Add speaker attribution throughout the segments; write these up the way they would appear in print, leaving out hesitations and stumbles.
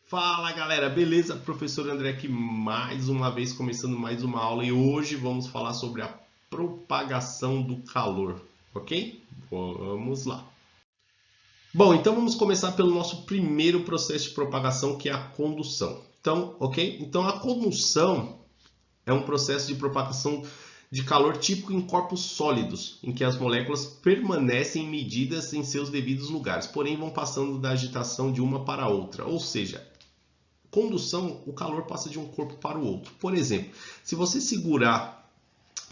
Speaker 1: Fala galera, beleza? Professor André aqui mais uma vez começando mais uma aula e hoje vamos falar sobre a propagação do calor, ok? Vamos lá. Bom, então vamos começar pelo nosso primeiro processo de propagação, que é a condução. Então, ok? Então a condução é um processo de propagação de calor típico em corpos sólidos, em que as moléculas permanecem medidas em seus devidos lugares, porém vão passando da agitação de uma para a outra, ou seja, condução, o calor passa de um corpo para o outro. Por exemplo, se você segurar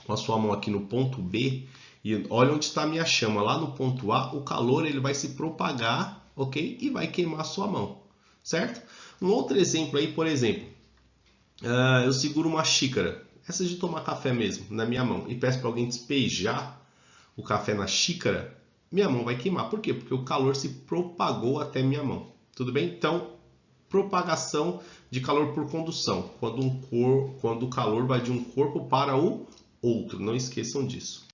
Speaker 1: com a sua mão aqui no ponto B e olha onde está a minha chama, lá no ponto A, o calor ele vai se propagar, ok? E vai queimar a sua mão, certo? Um outro exemplo aí, por exemplo, eu seguro uma xícara, essa de tomar café mesmo, na minha mão, e peço para alguém despejar o café na xícara, minha mão vai queimar. Por quê? Porque o calor se propagou até minha mão. Tudo bem? Então, propagação de calor por condução, quando o calor vai de um corpo para o outro. Não esqueçam disso.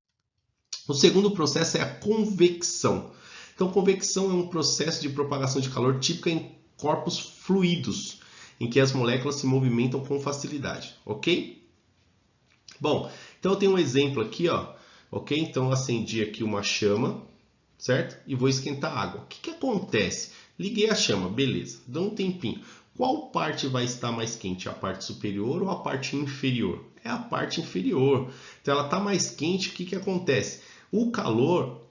Speaker 1: O segundo processo é a convecção. Então, convecção é um processo de propagação de calor típico em corpos fluidos, em que as moléculas se movimentam com facilidade, ok? Bom, então eu tenho um exemplo aqui, ó, ok? Então eu acendi aqui uma chama, certo? E vou esquentar a água. O que acontece? Liguei a chama, beleza, dá um tempinho. Qual parte vai estar mais quente? A parte superior ou a parte inferior? É a parte inferior. Então ela está mais quente, o que acontece? O calor,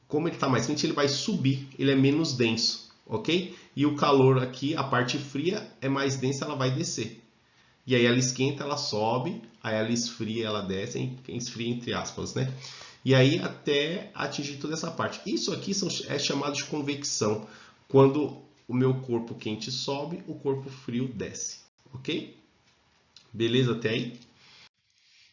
Speaker 1: como ele está mais quente, ele vai subir, ele é menos denso, ok? E o calor aqui, a parte fria, é mais densa, ela vai descer. E aí ela esquenta, ela sobe, aí ela esfria, ela desce, esfria entre aspas, né? E aí até atingir toda essa parte. Isso aqui é chamado de convecção. Quando o meu corpo quente sobe, o corpo frio desce. Ok? Beleza até aí?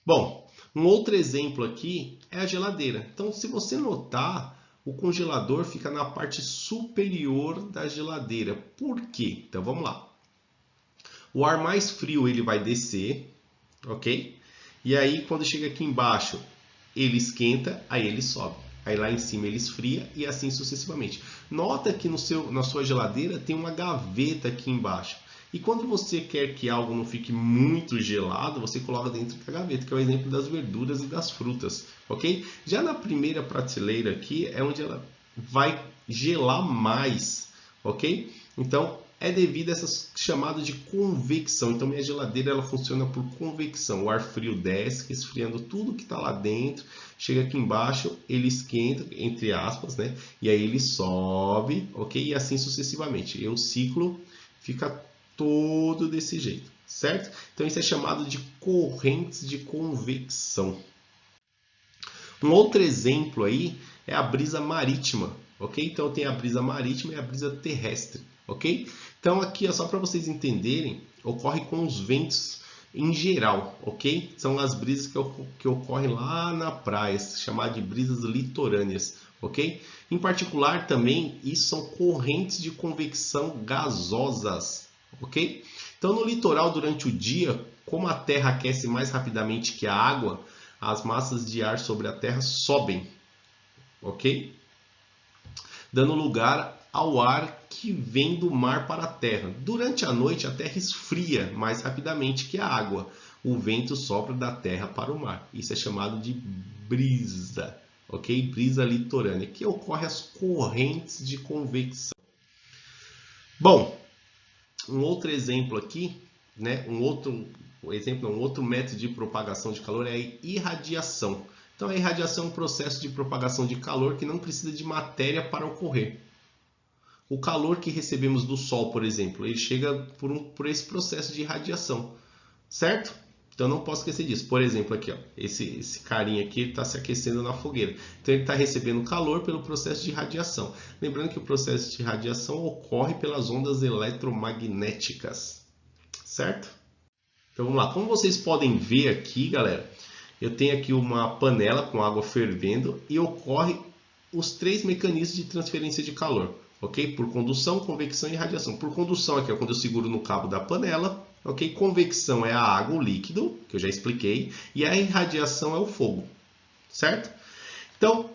Speaker 1: Bom, um outro exemplo aqui é a geladeira. Então, se você notar, o congelador fica na parte superior da geladeira. Por quê? Então, vamos lá. O ar mais frio ele vai descer, ok? E aí, quando chega aqui embaixo, ele esquenta, aí ele sobe. Aí lá em cima ele esfria e assim sucessivamente. Nota que na sua geladeira tem uma gaveta aqui embaixo. E quando você quer que algo não fique muito gelado, você coloca dentro da gaveta, que é o exemplo das verduras e das frutas, ok? Já na primeira prateleira aqui é onde ela vai gelar mais, ok? Então é devido a essa chamada de convecção. Então minha geladeira ela funciona por convecção. O ar frio desce, esfriando tudo que está lá dentro. Chega aqui embaixo, ele esquenta, entre aspas, né? E aí ele sobe, ok? E assim sucessivamente. E o ciclo fica todo desse jeito, certo? Então isso é chamado de correntes de convecção. Um outro exemplo aí é a brisa marítima, ok? Então tem a brisa marítima e a brisa terrestre, ok? Então aqui é só para vocês entenderem, ocorre com os ventos em geral, ok? São as brisas que ocorrem lá na praia, chamadas de brisas litorâneas, ok? Em particular também, isso são correntes de convecção gasosas, ok? Então no litoral durante o dia, como a terra aquece mais rapidamente que a água, as massas de ar sobre a terra sobem, ok? Dando lugar ao ar que vem do mar para a terra. Durante a noite, a terra esfria mais rapidamente que a água. O vento sopra da terra para o mar. Isso é chamado de brisa, ok? Brisa litorânea, que ocorre as correntes de convecção. Bom, um outro exemplo aqui, né? Um outro método de propagação de calor é a irradiação. Então, a irradiação é um processo de propagação de calor que não precisa de matéria para ocorrer. O calor que recebemos do Sol, por exemplo, ele chega por esse processo de irradiação, certo? Então, não posso esquecer disso. Por exemplo, aqui, ó, esse carinha aqui está se aquecendo na fogueira. Então, ele está recebendo calor pelo processo de radiação. Lembrando que o processo de radiação ocorre pelas ondas eletromagnéticas, certo? Então, vamos lá. Como vocês podem ver aqui, galera, eu tenho aqui uma panela com água fervendo e ocorre os três mecanismos de transferência de calor, ok? Por condução, convecção e radiação. Por condução aqui é quando eu seguro no cabo da panela, ok? Convecção é a água, o líquido, que eu já expliquei, e a irradiação é o fogo, certo? Então,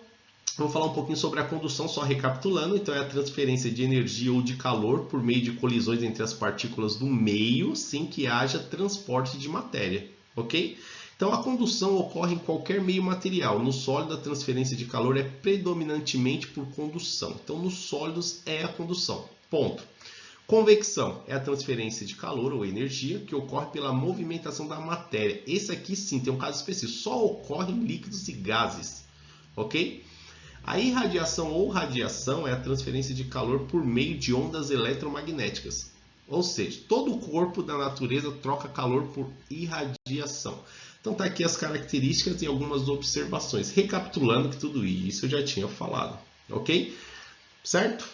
Speaker 1: Vamos falar um pouquinho sobre a condução, só recapitulando. Então, é a transferência de energia ou de calor por meio de colisões entre as partículas do meio, sem que haja transporte de matéria, ok? Então, a condução ocorre em qualquer meio material. No sólido, a transferência de calor é predominantemente por condução. Então, nos sólidos é a condução. Ponto. Convecção é a transferência de calor ou energia que ocorre pela movimentação da matéria. Esse aqui sim tem um caso específico, só ocorre em líquidos e gases, ok? A irradiação ou radiação é a transferência de calor por meio de ondas eletromagnéticas. Ou seja, todo o corpo da natureza troca calor por irradiação. Então tá aqui as características e algumas observações. Recapitulando que tudo isso eu já tinha falado, ok? Certo?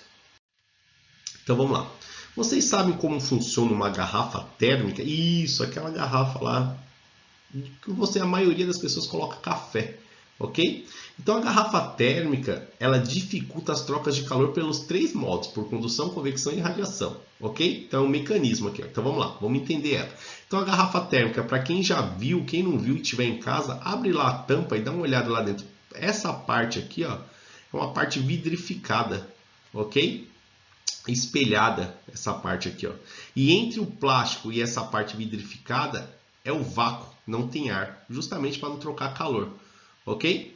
Speaker 1: Então vamos lá. Vocês sabem como funciona uma garrafa térmica? Isso, aquela garrafa lá que a maioria das pessoas coloca café, ok? Então a garrafa térmica, ela dificulta as trocas de calor pelos três modos, por condução, convecção e radiação, ok? Então é um mecanismo aqui, ó. Então vamos lá, vamos entender ela. Então a garrafa térmica, para quem já viu, quem não viu e estiver em casa, abre lá a tampa e dá uma olhada lá dentro. Essa parte aqui, ó, é uma parte vidrificada, ok? Espelhada, essa parte aqui, ó. E entre o plástico e essa parte vidrificada é o vácuo, não tem ar, justamente para não trocar calor, ok?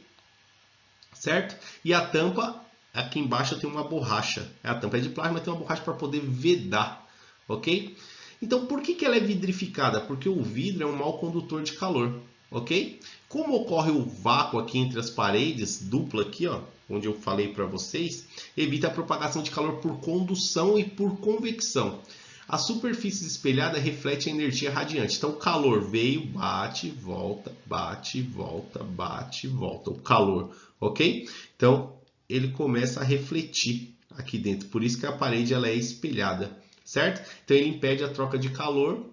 Speaker 1: Certo? E a tampa, aqui embaixo tem uma borracha. A tampa é de plástico, mas tem uma borracha para poder vedar, ok? Então, por que ela é vidrificada? Porque o vidro é um mau condutor de calor, ok? Como ocorre o vácuo aqui entre as paredes, dupla aqui, ó, onde eu falei para vocês, evita a propagação de calor por condução e por convecção. A superfície espelhada reflete a energia radiante. Então, o calor veio, bate, volta, bate, volta, bate, volta. O calor, ok? Então, ele começa a refletir aqui dentro. Por isso que a parede ela é espelhada, certo? Então, ele impede a troca de calor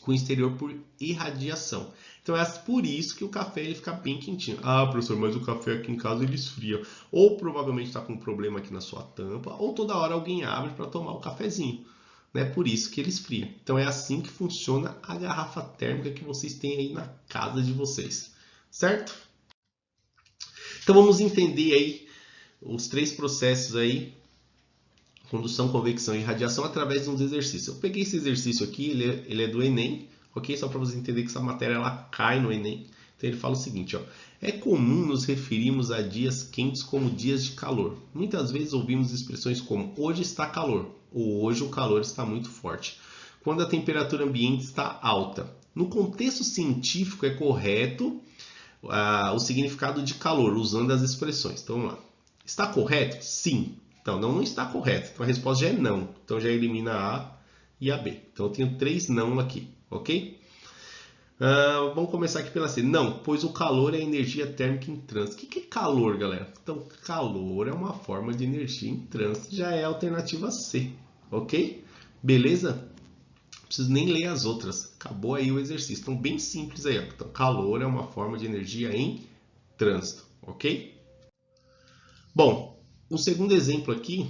Speaker 1: com o exterior por irradiação. Então, é por isso que o café ele fica bem quentinho. Ah, professor, mas o café aqui em casa ele esfria. Ou provavelmente está com um problema aqui na sua tampa, ou toda hora alguém abre para tomar o cafezinho. É por isso que ele esfria. Então é assim que funciona a garrafa térmica que vocês têm aí na casa de vocês, certo? Então vamos entender aí os três processos aí, condução, convecção e radiação, através de uns exercícios. Eu peguei esse exercício aqui, ele é do Enem, ok? Só para vocês entenderem que essa matéria ela cai no Enem. Então ele fala o seguinte, ó. É comum nos referirmos a dias quentes como dias de calor. Muitas vezes ouvimos expressões como hoje está calor ou hoje o calor está muito forte, quando a temperatura ambiente está alta. No contexto científico é correto o significado de calor, usando as expressões. Então vamos lá. Está correto? Sim. Então não está correto. Então a resposta já é não. Então já elimina a A e a B. Então eu tenho 3 não aqui, ok? Vamos começar aqui pela C. Não, pois o calor é energia térmica em trânsito. O que é calor, galera? Então, calor é uma forma de energia em trânsito. Já é a alternativa C, ok? Beleza? Não preciso nem ler as outras. Acabou aí o exercício. Então, bem simples aí. Ó. Então, calor é uma forma de energia em trânsito, ok? Bom, o segundo exemplo aqui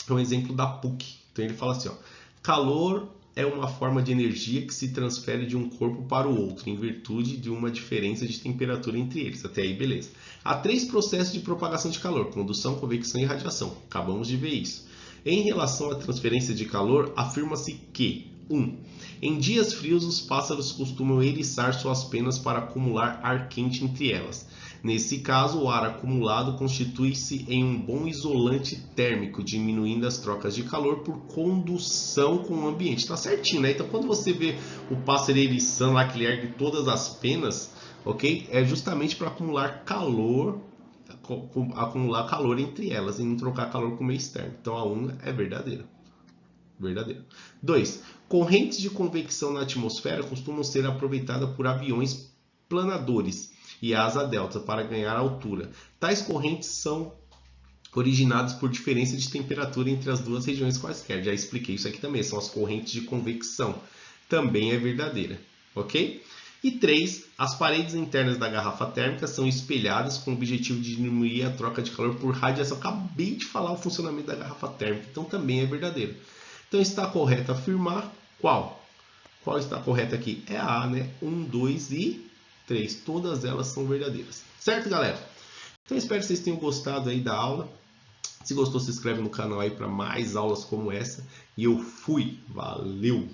Speaker 1: é um exemplo da PUC. Então, ele fala assim, ó. Calor é uma forma de energia que se transfere de um corpo para o outro, em virtude de uma diferença de temperatura entre eles. Até aí, beleza. Há 3 processos de propagação de calor, condução, convecção e radiação. Acabamos de ver isso. Em relação à transferência de calor, afirma-se que 1. Em dias frios, os pássaros costumam eriçar suas penas para acumular ar quente entre elas. Nesse caso, o ar acumulado constitui-se em um bom isolante térmico, diminuindo as trocas de calor por condução com o ambiente. Tá certinho, né? Então, quando você vê o pássaro eriçando lá, que ele ergue todas as penas, ok? É justamente para acumular calor entre elas e não trocar calor com o meio externo. Então, a 1 é verdadeira. Verdadeiro. 2. Correntes de convecção na atmosfera costumam ser aproveitadas por aviões planadores e asa delta para ganhar altura. Tais correntes são originadas por diferença de temperatura entre as duas regiões quaisquer. Já expliquei isso aqui também, são as correntes de convecção. Também é verdadeira, ok? E 3. As paredes internas da garrafa térmica são espelhadas com o objetivo de diminuir a troca de calor por radiação. Acabei de falar o funcionamento da garrafa térmica, então também é verdadeiro. Então está correto afirmar qual? Qual está correto aqui? É a A, né? 1, 2 e 3. Todas elas são verdadeiras. Certo, galera? Então espero que vocês tenham gostado aí da aula. Se gostou, se inscreve no canal aí para mais aulas como essa. E eu fui. Valeu!